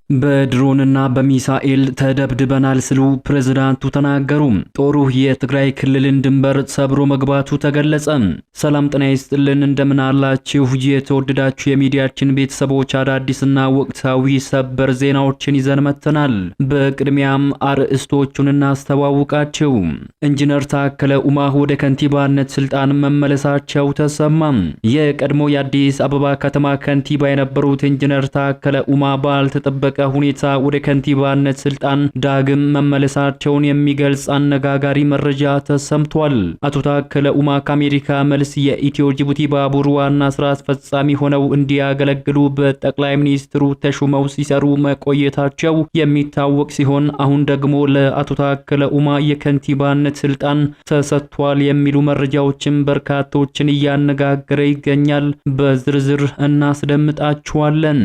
በድሮንና በሚሳኤል ተደብድበናል ሲሉ ፕሬዝዳንቱ ተናገሩ። ጦሩ የትግራይ ክልልን ድንበር ሰብሮ መግባቱ ተገለጸ። ሰላም ጤና ይስጥልን፣ እንደምን አላችሁ የተወደዳችሁ የሚዲያችን ቤተሰቦች፣ አዳዲስና ወቅታዊ ሰበር ዜናዎችን ይዘን መጥተናል። በቅድሚያም አርዕስቶቹን እናስተዋውቃችሁ። ኢንጂነር ታከለ ኡማ ወደ ከንቲባነት ስልጣን መመለሳቸው ተሰማ። የቀድሞ የአዲስ አበባ ከተማ ከንቲባ የነበሩት ኢንጂነር ታከለ ኡማ ባልተጠበቀ ሁኔታ ወደ ከንቲባነት ስልጣን ዳግም መመለሳቸውን የሚገልጽ አነጋጋሪ መረጃ ተሰምቷል። አቶ ታከለ ኡማ ከአሜሪካ መልስ የኢትዮ ጅቡቲ ባቡር ዋና ስራ አስፈጻሚ ሆነው እንዲያገለግሉ በጠቅላይ ሚኒስትሩ ተሹመው ሲሰሩ መቆየታቸው የሚታወቅ ሲሆን አሁን ደግሞ ለአቶ ታከለ ኡማ የከንቲባነት ስልጣን ተሰጥቷል የሚሉ መረጃዎችን በርካቶችን እያነጋገረ ይገኛል። በዝርዝር እናስደምጣችኋለን።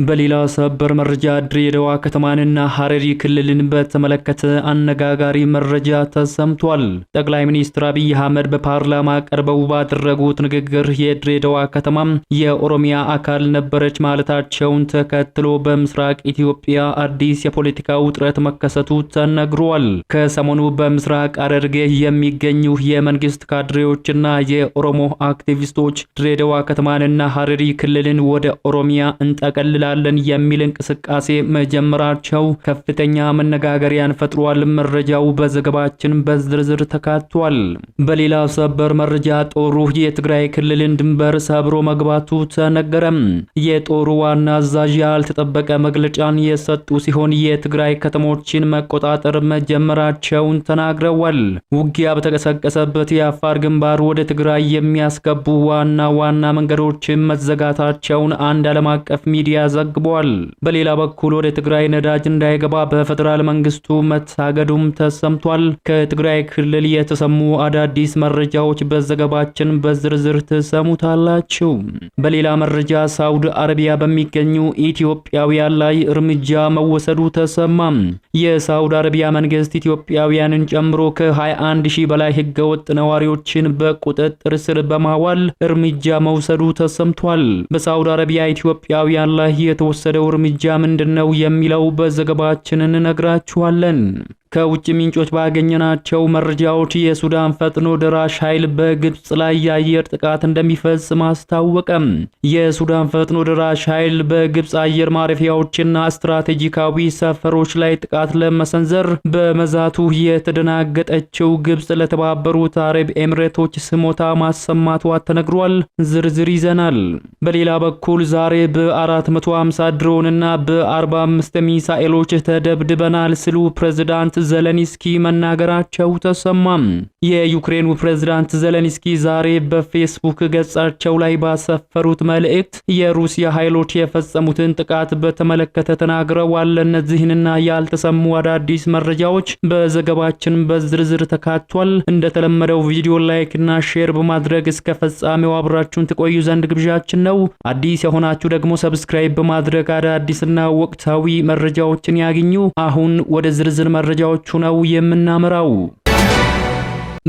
በሌላ ሰበር መረጃ ድሬዳዋ ከተማንና ሐረሪ ክልልን በተመለከተ አነጋጋሪ መረጃ ተሰምቷል። ጠቅላይ ሚኒስትር አብይ አህመድ በፓርላማ ቀርበው ባደረጉት ንግግር የድሬዳዋ ከተማም የኦሮሚያ አካል ነበረች ማለታቸውን ተከትሎ በምስራቅ ኢትዮጵያ አዲስ የፖለቲካ ውጥረት መከሰቱ ተነግሯል። ከሰሞኑ በምስራቅ ሐረርጌ የሚገኙ የመንግስት ካድሬዎችና የኦሮሞ አክቲቪስቶች ድሬዳዋ ከተማንና ሐረሪ ክልልን ወደ ኦሮሚያ እንጠቀልላለን የሚል እንቅስቃሴ መጀመራቸው ከፍተኛ መነጋገሪያን ፈጥሯል። መረጃው በዘገባችን በዝርዝር ተካቷል። በሌላ ሰበር መረጃ ጦሩ የትግራይ ክልልን ድንበር ሰብሮ መግባቱ ተነገረም። የጦሩ ዋና አዛዥ ያልተጠበቀ መግለጫን የሰጡ ሲሆን የትግራይ ከተሞችን መቆጣጠር መጀመራቸውን ተናግረዋል። ውጊያ በተቀሰቀሰበት የአፋር ግንባር ወደ ትግራይ የሚያስገቡ ዋና ዋና መንገዶችን መዘጋታቸውን አንድ ዓለም አቀፍ ሚዲያ ዘግቧል። በሌላ በኩል ወደ ትግራይ ነዳጅ እንዳይገባ በፌደራል መንግስቱ መታገዱም ተሰምቷል። ከትግራይ ክልል የተሰሙ አዳዲስ መረጃዎች በዘገባችን በዝርዝር ተሰሙታላችሁ። በሌላ መረጃ ሳውዲ አረቢያ በሚገኙ ኢትዮጵያውያን ላይ እርምጃ መወሰዱ ተሰማ። የሳውዲ አረቢያ መንግስት ኢትዮጵያውያንን ጨምሮ ከ21,000 በላይ ህገወጥ ነዋሪዎችን በቁጥጥር ስር በማዋል እርምጃ መውሰዱ ተሰምቷል። በሳውዲ አረቢያ ኢትዮጵያውያን ላይ የተወሰደው እርምጃ ምንድነው የሚለው በዘገባችን እንነግራችኋለን። ከውጭ ምንጮች ባገኘናቸው መረጃዎች የሱዳን ፈጥኖ ደራሽ ኃይል በግብጽ ላይ የአየር ጥቃት እንደሚፈጽም አስታወቀም። የሱዳን ፈጥኖ ደራሽ ኃይል በግብጽ አየር ማረፊያዎችና ስትራቴጂካዊ ሰፈሮች ላይ ጥቃት ለመሰንዘር በመዛቱ የተደናገጠችው ግብጽ ለተባበሩት አረብ ኤሚሬቶች ስሞታ ማሰማቷ ተነግሯል። ዝርዝር ይዘናል። በሌላ በኩል ዛሬ በ450 ድሮንና በ45 ሚሳኤሎች ተደብድበናል ሲሉ ፕሬዝዳንት ዘለንስኪ መናገራቸው ተሰማም። የዩክሬኑ ፕሬዝዳንት ዘለንስኪ ዛሬ በፌስቡክ ገጻቸው ላይ ባሰፈሩት መልእክት የሩሲያ ኃይሎች የፈጸሙትን ጥቃት በተመለከተ ተናግረዋል። እነዚህንና ያልተሰሙ አዳዲስ መረጃዎች በዘገባችን በዝርዝር ተካቷል። እንደተለመደው ቪዲዮ ላይክ እና ሼር በማድረግ እስከ ፍጻሜው አብራችሁን ትቆዩ ዘንድ ግብዣችን ነው። አዲስ የሆናችሁ ደግሞ ሰብስክራይብ በማድረግ አዳዲስና ወቅታዊ መረጃዎችን ያግኙ። አሁን ወደ ዝርዝር መረጃዎቹ ነው የምናመራው።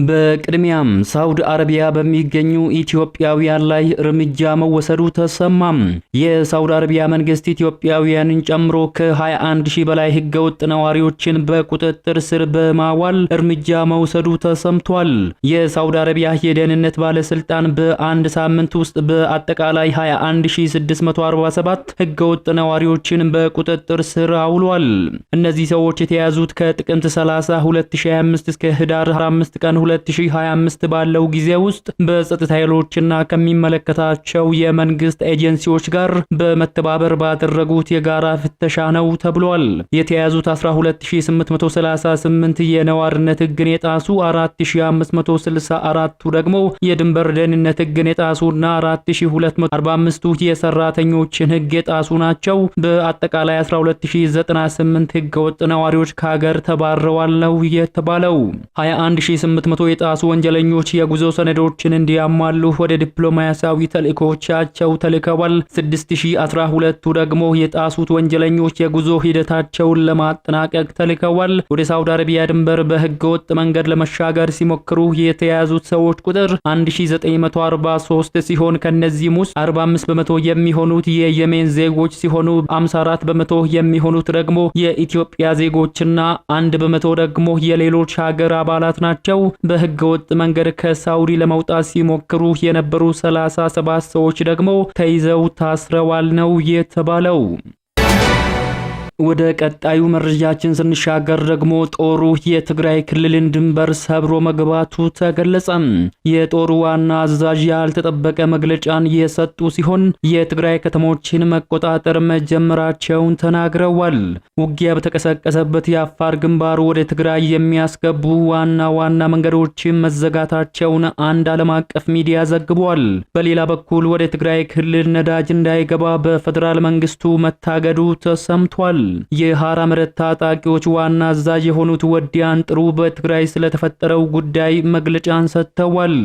በቅድሚያም ሳውዲ አረቢያ በሚገኙ ኢትዮጵያውያን ላይ እርምጃ መወሰዱ ተሰማም። የሳውዲ አረቢያ መንግስት ኢትዮጵያውያንን ጨምሮ ከ21,000 በላይ ህገወጥ ነዋሪዎችን በቁጥጥር ስር በማዋል እርምጃ መውሰዱ ተሰምቷል። የሳውዲ አረቢያ የደህንነት ባለስልጣን በአንድ ሳምንት ውስጥ በአጠቃላይ 21,647 ህገወጥ ነዋሪዎችን በቁጥጥር ስር አውሏል። እነዚህ ሰዎች የተያዙት ከጥቅምት 30 2025 እስከ ህዳር 5 ቀን 2025 ባለው ጊዜ ውስጥ በጸጥታ ኃይሎችና ከሚመለከታቸው የመንግስት ኤጀንሲዎች ጋር በመተባበር ባደረጉት የጋራ ፍተሻ ነው ተብሏል። የተያዙት 12,838 የነዋሪነት ህግን የጣሱ 4,564ቱ ደግሞ የድንበር ደህንነት ህግን የጣሱና 4,245ቱ የሰራተኞችን ህግ የጣሱ ናቸው። በአጠቃላይ 12,098 ህገወጥ ነዋሪዎች ከሀገር ተባረዋል ነው የተባለው። 21,800 በመቶ የጣሱ ወንጀለኞች የጉዞ ሰነዶችን እንዲያሟሉ ወደ ዲፕሎማሲያዊ ተልእኮቻቸው ተልከዋል። 6012ቱ ደግሞ የጣሱት ወንጀለኞች የጉዞ ሂደታቸውን ለማጠናቀቅ ተልከዋል። ወደ ሳውዲ አረቢያ ድንበር በህገወጥ መንገድ ለመሻገር ሲሞክሩ የተያዙት ሰዎች ቁጥር 1943 ሲሆን ከነዚህም ውስጥ 45 በመቶ የሚሆኑት የየመን ዜጎች ሲሆኑ 54 በመቶ የሚሆኑት ደግሞ የኢትዮጵያ ዜጎችና 1 በመቶ ደግሞ የሌሎች ሀገር አባላት ናቸው። በህገወጥ መንገድ ከሳውዲ ለመውጣት ሲሞክሩ የነበሩ 37 ሰዎች ደግሞ ተይዘው ታስረዋል ነው የተባለው። ወደ ቀጣዩ መረጃችን ስንሻገር ደግሞ ጦሩ የትግራይ ክልልን ድንበር ሰብሮ መግባቱ ተገለጸ። የጦሩ ዋና አዛዥ ያልተጠበቀ መግለጫን የሰጡ ሲሆን የትግራይ ከተሞችን መቆጣጠር መጀመራቸውን ተናግረዋል። ውጊያ በተቀሰቀሰበት የአፋር ግንባር ወደ ትግራይ የሚያስገቡ ዋና መንገዶችን መዘጋታቸውን አንድ ዓለም አቀፍ ሚዲያ ዘግቧል። በሌላ በኩል ወደ ትግራይ ክልል ነዳጅ እንዳይገባ በፌደራል መንግስቱ መታገዱ ተሰምቷል። የሐራ መሬት ታጣቂዎች ዋና አዛዥ የሆኑት ወዲያን ጥሩ በትግራይ ስለተፈጠረው ጉዳይ መግለጫን ሰጥተዋል።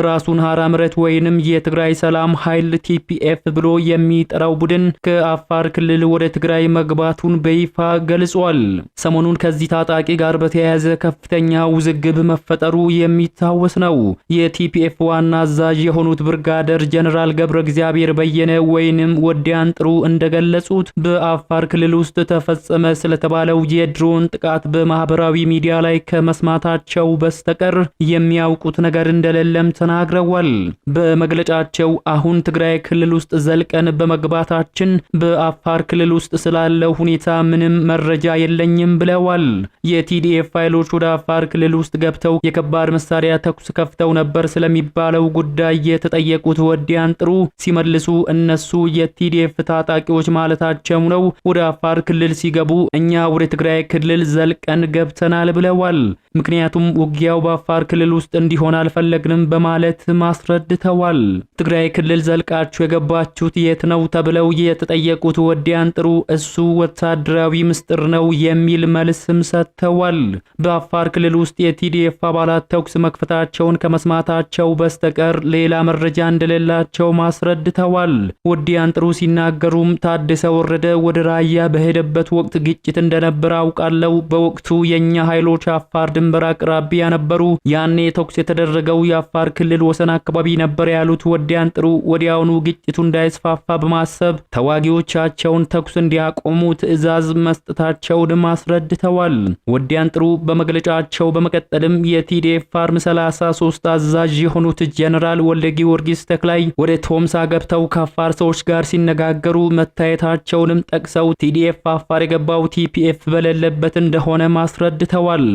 ራሱን ሐራ መሬት ወይንም የትግራይ ሰላም ኃይል ቲፒኤፍ ብሎ የሚጠራው ቡድን ከአፋር ክልል ወደ ትግራይ መግባቱን በይፋ ገልጿል። ሰሞኑን ከዚህ ታጣቂ ጋር በተያያዘ ከፍተኛ ውዝግብ መፈጠሩ የሚታወስ ነው። የቲፒኤፍ ዋና አዛዥ የሆኑት ብርጋደር ጀነራል ገብረ እግዚአብሔር በየነ ወይንም ወዲያን ጥሩ እንደገለጹት በአፋር ክልል ውስጥ ተፈጸመ ስለተባለው የድሮን ጥቃት በማህበራዊ ሚዲያ ላይ ከመስማታቸው በስተቀር የሚያውቁት ነገር እንደሌለም ተናግረዋል። በመግለጫቸው አሁን ትግራይ ክልል ውስጥ ዘልቀን በመግባታችን በአፋር ክልል ውስጥ ስላለው ሁኔታ ምንም መረጃ የለኝም ብለዋል። የቲዲኤፍ ኃይሎች ወደ አፋር ክልል ውስጥ ገብተው የከባድ መሳሪያ ተኩስ ከፍተው ነበር ስለሚባለው ጉዳይ የተጠየቁት ወዲያን ጥሩ ሲመልሱ እነሱ የቲዲኤፍ ታጣቂዎች ማለታቸው ነው። ወደ አፋር ክልል ሲገቡ እኛ ወደ ትግራይ ክልል ዘልቀን ገብተናል ብለዋል። ምክንያቱም ውጊያው በአፋር ክልል ውስጥ እንዲሆን አልፈለግንም በማለት ማስረድተዋል። ትግራይ ክልል ዘልቃችሁ የገባችሁት የት ነው ተብለው የተጠየቁት ወዲያን ጥሩ እሱ ወታደራዊ ምስጢር ነው የሚል መልስም ሰጥተዋል። በአፋር ክልል ውስጥ የቲዲኤፍ አባላት ተኩስ መክፈታቸውን ከመስማታቸው በስተቀር ሌላ መረጃ እንደሌላቸው ማስረድተዋል። ወዲያን ጥሩ ሲናገሩም ታደሰ ወረደ ወደ ራያ በሄደበት ወቅት ግጭት እንደነበር አውቃለሁ። በወቅቱ የኛ ኃይሎች አፋር ድንበር አቅራቢያ ነበሩ። ያኔ ተኩስ የተደረገው የአፋር ክልል ወሰን አካባቢ ነበር ያሉት ወዲያን ጥሩ ወዲያውኑ ግጭቱ እንዳይስፋፋ በማሰብ ተዋጊዎቻቸውን ተኩስ እንዲያቆሙ ትዕዛዝ መስጠታቸውን አስረድተዋል። ወዲያን ጥሩ በመግለጫቸው በመቀጠልም የቲዲኤፍ አርም 33 አዛዥ የሆኑት ጀነራል ወልደ ጊዮርጊስ ተክላይ ወደ ቶምሳ ገብተው ከአፋር ሰዎች ጋር ሲነጋገሩ መታየታቸውንም ጠቅሰው ቲዲኤፍ አፋር የገባው ቲፒኤፍ በሌለበት እንደሆነ ማስረድተዋል።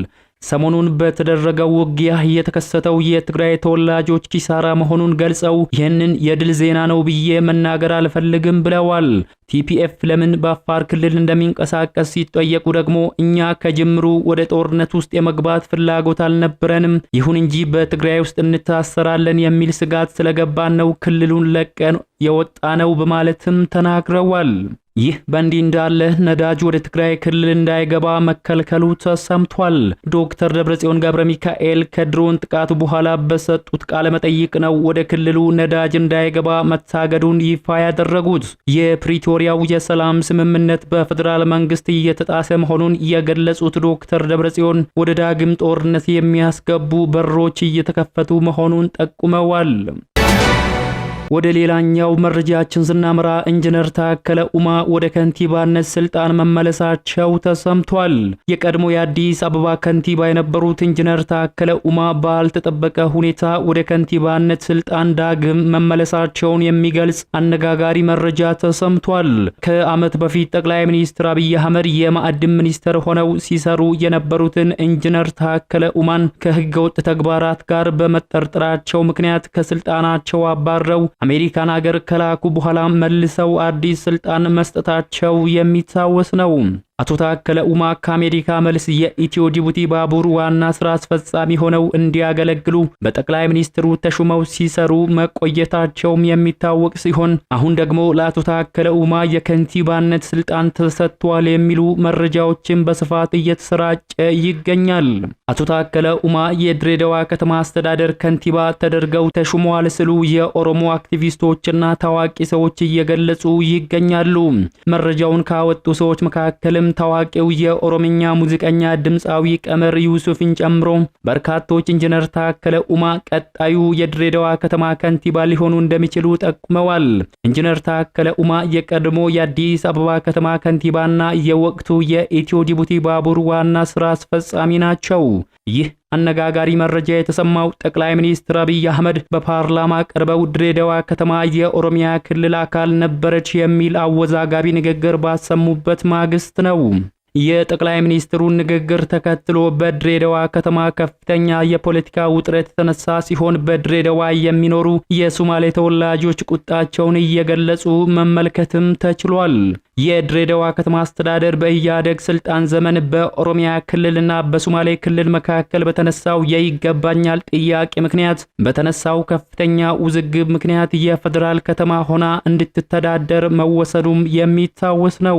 ሰሞኑን በተደረገው ውጊያ የተከሰተው የትግራይ ተወላጆች ኪሳራ መሆኑን ገልጸው ይህንን የድል ዜና ነው ብዬ መናገር አልፈልግም ብለዋል። ቲፒኤፍ ለምን በአፋር ክልል እንደሚንቀሳቀስ ሲጠየቁ ደግሞ እኛ ከጅምሩ ወደ ጦርነት ውስጥ የመግባት ፍላጎት አልነበረንም፣ ይሁን እንጂ በትግራይ ውስጥ እንታሰራለን የሚል ስጋት ስለገባን ነው ክልሉን ለቀን የወጣ ነው በማለትም ተናግረዋል። ይህ በእንዲህ እንዳለ ነዳጅ ወደ ትግራይ ክልል እንዳይገባ መከልከሉ ተሰምቷል። ዶክተር ደብረጽዮን ገብረ ሚካኤል ከድሮን ጥቃቱ በኋላ በሰጡት ቃለ መጠይቅ ነው ወደ ክልሉ ነዳጅ እንዳይገባ መታገዱን ይፋ ያደረጉት። የፕሪቶሪያው የሰላም ስምምነት በፌደራል መንግስት እየተጣሰ መሆኑን የገለጹት ዶክተር ደብረጽዮን ወደ ዳግም ጦርነት የሚያስገቡ በሮች እየተከፈቱ መሆኑን ጠቁመዋል። ወደ ሌላኛው መረጃችን ስናመራ ኢንጂነር ታከለ ኡማ ወደ ከንቲባነት ስልጣን መመለሳቸው ተሰምቷል። የቀድሞ የአዲስ አበባ ከንቲባ የነበሩት ኢንጂነር ታከለ ኡማ ባልተጠበቀ ሁኔታ ወደ ከንቲባነት ስልጣን ዳግም መመለሳቸውን የሚገልጽ አነጋጋሪ መረጃ ተሰምቷል። ከዓመት በፊት ጠቅላይ ሚኒስትር አብይ አህመድ የማዕድን ሚኒስትር ሆነው ሲሰሩ የነበሩትን ኢንጂነር ታከለ ኡማን ከህገወጥ ተግባራት ጋር በመጠርጠራቸው ምክንያት ከስልጣናቸው አባረው አሜሪካን ሀገር ከላኩ በኋላ መልሰው አዲስ ስልጣን መስጠታቸው የሚታወስ ነው። አቶ ታከለ ኡማ ከአሜሪካ መልስ የኢትዮ ጅቡቲ ባቡር ዋና ስራ አስፈጻሚ ሆነው እንዲያገለግሉ በጠቅላይ ሚኒስትሩ ተሹመው ሲሰሩ መቆየታቸውም የሚታወቅ ሲሆን አሁን ደግሞ ለአቶ ታከለ ኡማ የከንቲባነት ስልጣን ተሰጥቷል የሚሉ መረጃዎችን በስፋት እየተሰራጨ ይገኛል። አቶ ታከለ ኡማ የድሬዳዋ ከተማ አስተዳደር ከንቲባ ተደርገው ተሹመዋል ሲሉ የኦሮሞ አክቲቪስቶችና ታዋቂ ሰዎች እየገለጹ ይገኛሉ። መረጃውን ካወጡ ሰዎች መካከልም ታዋቂው የኦሮምኛ ሙዚቀኛ ድምጻዊ ቀመር ዩሱፍን ጨምሮ በርካቶች ኢንጂነር ታከለ ኡማ ቀጣዩ የድሬዳዋ ከተማ ከንቲባ ሊሆኑ እንደሚችሉ ጠቁመዋል። ኢንጂነር ታከለ ኡማ የቀድሞ የአዲስ አበባ ከተማ ከንቲባና የወቅቱ የኢትዮ ጅቡቲ ባቡር ዋና ስራ አስፈጻሚ ናቸው። ይህ አነጋጋሪ መረጃ የተሰማው ጠቅላይ ሚኒስትር አብይ አህመድ በፓርላማ ቀርበው ድሬዳዋ ከተማ የኦሮሚያ ክልል አካል ነበረች የሚል አወዛጋቢ ንግግር ባሰሙበት ማግስት ነው። የጠቅላይ ሚኒስትሩን ንግግር ተከትሎ በድሬዳዋ ከተማ ከፍተኛ የፖለቲካ ውጥረት የተነሳ ሲሆን በድሬዳዋ የሚኖሩ የሶማሌ ተወላጆች ቁጣቸውን እየገለጹ መመልከትም ተችሏል። የድሬዳዋ ከተማ አስተዳደር በኢህአዴግ ስልጣን ዘመን በኦሮሚያ ክልልና በሶማሌ ክልል መካከል በተነሳው የይገባኛል ጥያቄ ምክንያት በተነሳው ከፍተኛ ውዝግብ ምክንያት የፌደራል ከተማ ሆና እንድትተዳደር መወሰኑም የሚታወስ ነው።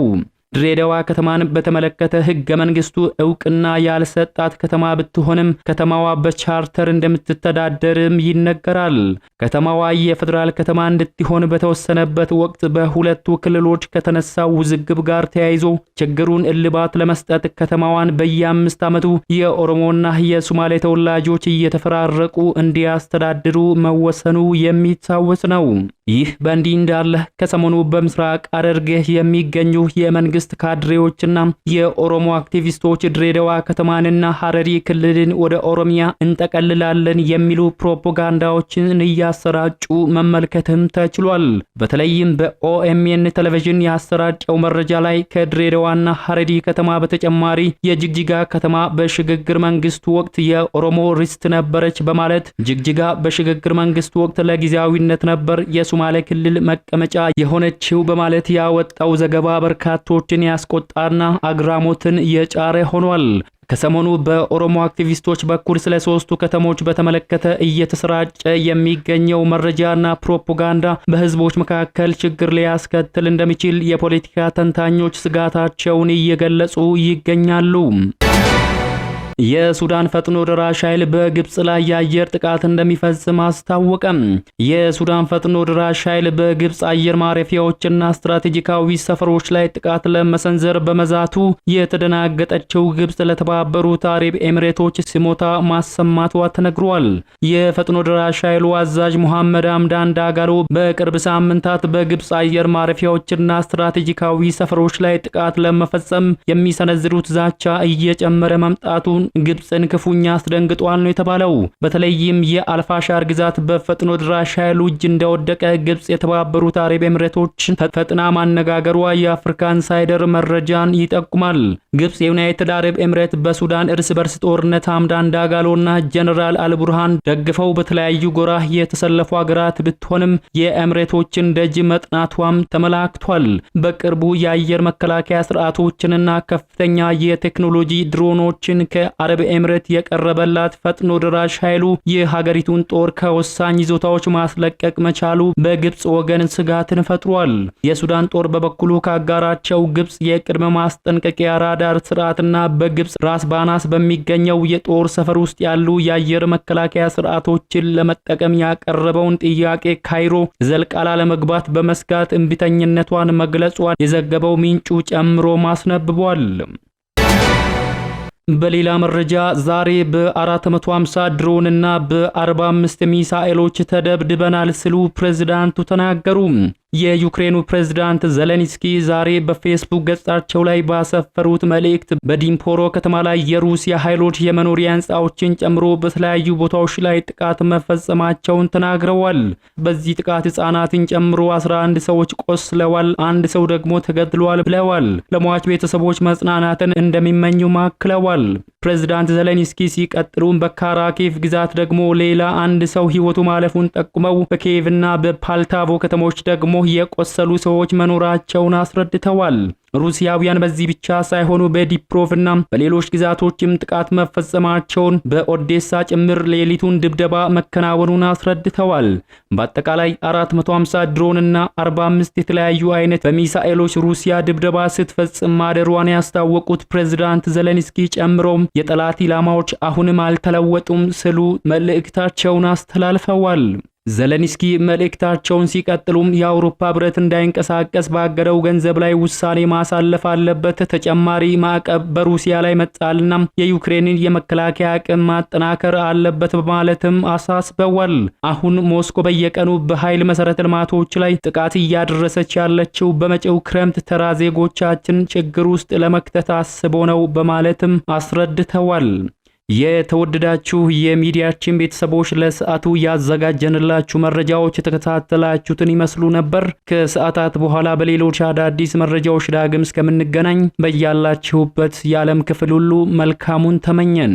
ድሬዳዋ ከተማን በተመለከተ ህገ መንግስቱ እውቅና ያልሰጣት ከተማ ብትሆንም ከተማዋ በቻርተር እንደምትተዳደርም ይነገራል። ከተማዋ የፌደራል ከተማ እንድትሆን በተወሰነበት ወቅት በሁለቱ ክልሎች ከተነሳው ውዝግብ ጋር ተያይዞ ችግሩን እልባት ለመስጠት ከተማዋን በየ5 ዓመቱ የኦሮሞና የሶማሌ ተወላጆች እየተፈራረቁ እንዲያስተዳድሩ መወሰኑ የሚታወስ ነው። ይህ በእንዲህ እንዳለ ከሰሞኑ በምስራቅ ሐረርጌ የሚገኙ የመንግስት ካድሬዎችና የኦሮሞ አክቲቪስቶች ድሬዳዋ ከተማንና ሐረሪ ክልልን ወደ ኦሮሚያ እንጠቀልላለን የሚሉ ፕሮፓጋንዳዎችን እያሰራጩ መመልከትም ተችሏል። በተለይም በኦኤምኤን ቴሌቪዥን ያሰራጨው መረጃ ላይ ከድሬዳዋና ሐረሪ ከተማ በተጨማሪ የጅግጅጋ ከተማ በሽግግር መንግስት ወቅት የኦሮሞ ርስት ነበረች በማለት ጅግጅጋ በሽግግር መንግስት ወቅት ለጊዜያዊነት ነበር የሶማሌ ክልል መቀመጫ የሆነችው በማለት ያወጣው ዘገባ በርካቶችን ያስቆጣና አግራሞትን የጫረ ሆኗል። ከሰሞኑ በኦሮሞ አክቲቪስቶች በኩል ስለ ሶስቱ ከተሞች በተመለከተ እየተሰራጨ የሚገኘው መረጃና ፕሮፓጋንዳ በህዝቦች መካከል ችግር ሊያስከትል እንደሚችል የፖለቲካ ተንታኞች ስጋታቸውን እየገለጹ ይገኛሉ። የሱዳን ፈጥኖ ደራሽ ኃይል በግብጽ ላይ የአየር ጥቃት እንደሚፈጽም አስታወቀም። የሱዳን ፈጥኖ ደራሽ ኃይል በግብጽ አየር ማረፊያዎችና ስትራቴጂካዊ ሰፈሮች ላይ ጥቃት ለመሰንዘር በመዛቱ የተደናገጠችው ግብጽ ለተባበሩት አረብ ኤሚሬቶች ስሞታ ማሰማቷ ተነግሯል። የፈጥኖ ደራሽ ኃይሉ አዛዥ መሐመድ አምዳን ዳጋሎ በቅርብ ሳምንታት በግብጽ አየር ማረፊያዎችና ስትራቴጂካዊ ሰፈሮች ላይ ጥቃት ለመፈጸም የሚሰነዝሩት ዛቻ እየጨመረ መምጣቱን ግብጽን ክፉኛ አስደንግጧል ነው የተባለው። በተለይም የአልፋሻር ግዛት በፈጥኖ ደራሽ ኃይሉ እጅ እንደወደቀ ግብጽ የተባበሩት አረብ ኤሚሬቶች ፈጥና ማነጋገሯ የአፍሪካ ኢንሳይደር መረጃን ይጠቁማል። ግብጽ የዩናይትድ አረብ ኤሚሬት በሱዳን እርስ በርስ ጦርነት ሐምዳን ዳጋሎና ጀነራል አልቡርሃን ደግፈው በተለያዩ ጎራ የተሰለፉ ሀገራት ብትሆንም የኤሚሬቶችን ደጅ መጥናቷም ተመላክቷል። በቅርቡ የአየር መከላከያ ስርዓቶችንና ከፍተኛ የቴክኖሎጂ ድሮኖችን ከአረብ ኤሚሬት የቀረበላት ፈጥኖ ደራሽ ኃይሉ የሀገሪቱን ጦር ከወሳኝ ይዞታዎች ማስለቀቅ መቻሉ በግብጽ ወገን ስጋትን ፈጥሯል። የሱዳን ጦር በበኩሉ ካጋራቸው ግብጽ የቅድመ ማስጠንቀቂያ ራዳር ስርዓትና በግብጽ ራስ ባናስ በሚገኘው የጦር ሰፈር ውስጥ ያሉ የአየር መከላከያ ስርዓቶችን ለመጠቀም ያቀረበውን ጥያቄ ካይሮ ዘልቃላ ለመግባት በመስጋት እምቢተኝነቷን መግለጿን የዘገበው ምንጩ ጨምሮ ማስነብቧል። በሌላ መረጃ ዛሬ በ450 ድሮን እና በ45 ሚሳኤሎች ተደብድበናል ሲሉ ፕሬዝዳንቱ ተናገሩ። የዩክሬኑ ፕሬዝዳንት ዘለንስኪ ዛሬ በፌስቡክ ገጻቸው ላይ ባሰፈሩት መልእክት በዲምፖሮ ከተማ ላይ የሩሲያ ኃይሎች የመኖሪያ ህንጻዎችን ጨምሮ በተለያዩ ቦታዎች ላይ ጥቃት መፈጸማቸውን ተናግረዋል። በዚህ ጥቃት ህጻናትን ጨምሮ 11 ሰዎች ቆስለዋል፣ አንድ ሰው ደግሞ ተገድሏል ብለዋል። ለሟች ቤተሰቦች መጽናናትን እንደሚመኙ ማክለዋል። ፕሬዝዳንት ዘለንስኪ ሲቀጥሉም በካራኪቭ ግዛት ደግሞ ሌላ አንድ ሰው ህይወቱ ማለፉን ጠቁመው በኪየቭና በፓልታቮ ከተሞች ደግሞ የቆሰሉ ሰዎች መኖራቸውን አስረድተዋል። ሩሲያውያን በዚህ ብቻ ሳይሆኑ በዲፕሮቭና በሌሎች ግዛቶችም ጥቃት መፈጸማቸውን በኦዴሳ ጭምር ሌሊቱን ድብደባ መከናወኑን አስረድተዋል። በአጠቃላይ 450 ድሮን እና 45 የተለያዩ አይነት በሚሳኤሎች ሩሲያ ድብደባ ስትፈጽም ማደሯን ያስታወቁት ፕሬዝዳንት ዘለንስኪ ጨምሮም የጠላት ኢላማዎች አሁንም አልተለወጡም ሲሉ መልእክታቸውን አስተላልፈዋል። ዘለንስኪ መልእክታቸውን ሲቀጥሉም የአውሮፓ ህብረት እንዳይንቀሳቀስ ባገደው ገንዘብ ላይ ውሳኔ ማሳለፍ አለበት፣ ተጨማሪ ማዕቀብ በሩሲያ ላይ መጣልና የዩክሬንን የመከላከያ አቅም ማጠናከር አለበት በማለትም አሳስበዋል። አሁን ሞስኮ በየቀኑ በኃይል መሰረተ ልማቶች ላይ ጥቃት እያደረሰች ያለችው በመጪው ክረምት ተራ ዜጎቻችን ችግር ውስጥ ለመክተት አስቦ ነው በማለትም አስረድተዋል። የተወደዳችሁ የሚዲያችን ቤተሰቦች ለሰዓቱ ያዘጋጀንላችሁ መረጃዎች የተከታተላችሁትን ይመስሉ ነበር። ከሰዓታት በኋላ በሌሎች አዳዲስ መረጃዎች ዳግም እስከምንገናኝ በያላችሁበት የዓለም ክፍል ሁሉ መልካሙን ተመኘን።